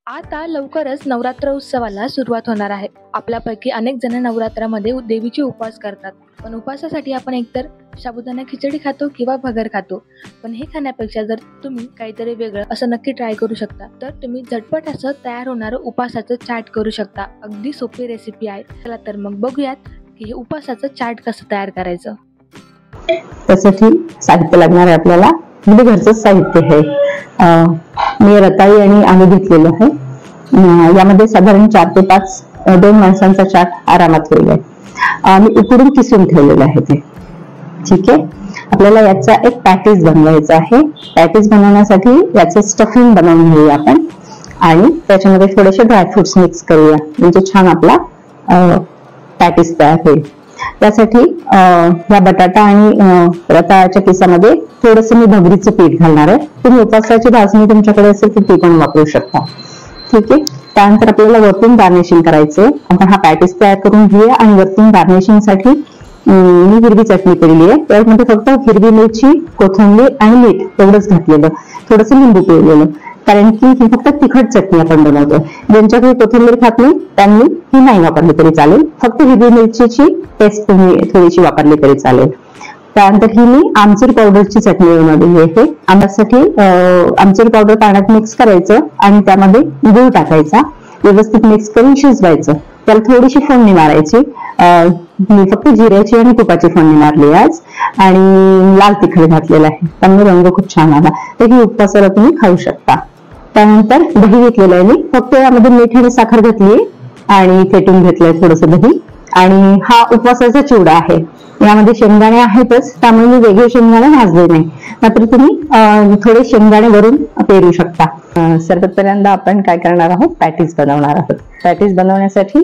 आता लवकरच नवरात्र उत्सवाला सुरुवात होणार आहे. आपल्यापैकी अनेक जण नवरात्रामध्ये देवीचे उपवास करतात. पण उपवासासाठी आपण एकतर साबुदाणा खिचडी खातो किंवा भगर खातो. पण हे खाण्यापेक्षा जर तुम्ही काहीतरी वेगळं असं नक्की ट्राय करू शकता. तर तुम्ही झटपट असं तयार होणारं उपवासाचं चाट करू शकता. अगदी सोपी रेसिपी आहे. चला तर मग बघूयात की हे उपवासाचं चाट कसं तयार करायचं. त्यासाठी साहित्य लागणार आहे आपल्याला. म्हणजे घरचं साहित्य आहे. मी रताळी आणि आलू घेतलेलं आहे. यामध्ये साधारण 4 ते 5 2 माणसांचा चाट आरामात होईल. मी उकडून किसून ठेवलेलं आहे ते. ठीक आहे. आपल्याला याचा एक पॅटीस बनवायचा आहे. पॅटीस बनवण्यासाठी याचं स्टफिंग बनवून घेऊया आपण आणि त्याच्यामध्ये थोडेसे ड्रायफ्रुट्स मिक्स करूया, म्हणजे छान आपला पॅटीस तयार होईल. त्यासाठी या बटाटा आणि रताळ्याच्या किसामध्ये थोडस मी भगरीचं पीठ घालणार आहे. तुम्ही उपवासाची भाजणी तुमच्याकडे असेल तर ती पण वापरू शकता. ठीक आहे. त्यानंतर आपल्याला वरतून गार्निशिंग करायचंय. आपण हा पॅटीस तयार करून घेऊया आणि वरतून गार्निशिंग साठी मी हिरवी चटणी केलेली आहे. त्यामध्ये फक्त हिरवी मिरची, कोथिंबीर आणि मीठ एवढंच घातलेलं, थोडस लिंबू पिळलेलं, कारण की ही फक्त तिखट चटणी आपण बनवतोय. ज्यांच्याकडे कोथिंबीर खात नाही त्यांनी ही नाही वापरली तरी चालेल. फक्त हिरवी मिरचीची पेस्ट तुम्ही थोडीशी वापरली तरी चालेल. त्यानंतर ही मी आमचूर पावडरची चटणी बनवलेली आहे. आंब्यासाठी आमचूर पावडर पाण्यात मिक्स करायचं आणि त्यामध्ये गूळ टाकायचा, व्यवस्थित मिक्स करून शिजवायचं. त्याला थोडीशी फोडणी मारायची. मी फक्त जिऱ्याची आणि तुपाची फोडणी मारली आज आणि लाल तिखट घातलेलं आहे, त्यामुळे रंग खूप छान आला. तर ही उपवासाला तुम्ही खाऊ शकता. त्यानंतर दही घेतलेलं आहे मी. फक्त यामध्ये मीठ आणि साखर घातली आणि फेटून घेतलंय थोडंसं दही. आणि हा उपवासाचा चिवडा आहे. यामध्ये शेंगदाणे आहेतच, त्यामुळे मी वेगळे शेंगदाणे भाजले नाही. मात्र तुम्ही थोडे शेंगदाणे वरून पेरू शकता. सर्वात पहिल्यांदा आपण काय करणार आहोत, पॅटीस बनवणार आहोत. पॅटीस बनवण्यासाठी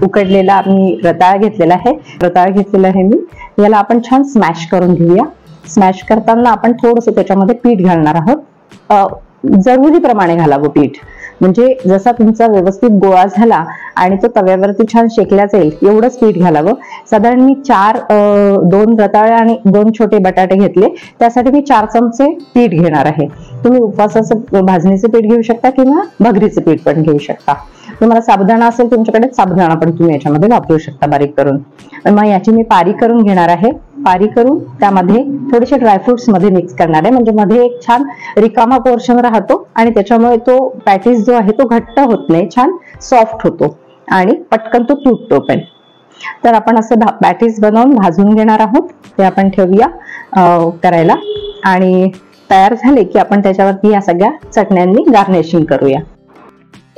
उकडलेला मी रताळा घेतलेला आहे. रताळा घेतलेला आहे मी. याला आपण छान स्मॅश करून घेऊया. स्मॅश करताना आपण थोडंसं त्याच्यामध्ये पीठ घालणार आहोत. जरुरीप्रमाणे घालावं पीठ, म्हणजे जसा तुमचा व्यवस्थित गोळा झाला आणि तो तव्यावरती छान शेकला जाईल एवढंच पीठ घालावं. साधारण मी 2 रताळे आणि 2 छोटे बटाटे घेतले. त्यासाठी मी 4 चमचे पीठ घेणार आहे. तुम्ही उपवासाचं भाजणीचं पीठ घेऊ शकता किंवा भगरीचं पीठ पण घेऊ शकता. तुम्हाला साबुदाणा असेल तुमच्याकडे, साबुदाणा पण तुम्ही याच्यामध्ये वापरू शकता बारीक करून. मग याची मी पारी करून घेणार आहे. पारी करून त्यामध्ये थोडेसे ड्रायफ्रुट्स मध्ये मिक्स करणार आहे, म्हणजे मध्ये एक छान रिकामा पोर्शन राहतो आणि त्याच्यामुळे तो पॅटीस जो आहे तो घट्ट होत नाही, छान सॉफ्ट होतो आणि पटकन तो तुटतो पण. तर आपण असं पॅटीस बनवून भाजून घेणार आहोत. ते आपण ठेवूया करायला आणि तयार झाले की आपण त्याच्यावरती या सगळ्या चटण्यांनी गार्निशिंग करूया.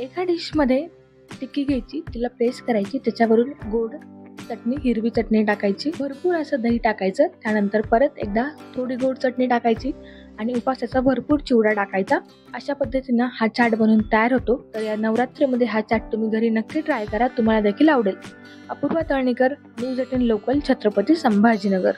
एका डिश मध्ये टिक्की घ्यायची, तिला प्रेस करायची, त्याच्यावरून गोड चटणी, हिरवी चटणी टाकायची, भरपूर असं दही टाकायचं. त्यानंतर परत एकदा थोडी गोड चटणी टाकायची आणि उपवासाचा भरपूर चिवडा टाकायचा. अशा पद्धतीनं हा चाट बनवून तयार होतो. तर या नवरात्रीमध्ये हा चाट तुम्ही घरी नक्की ट्राय करा, तुम्हाला देखील आवडेल. Apurva Talnikar, news 18 local, Chhatrapati Sambhajinagar.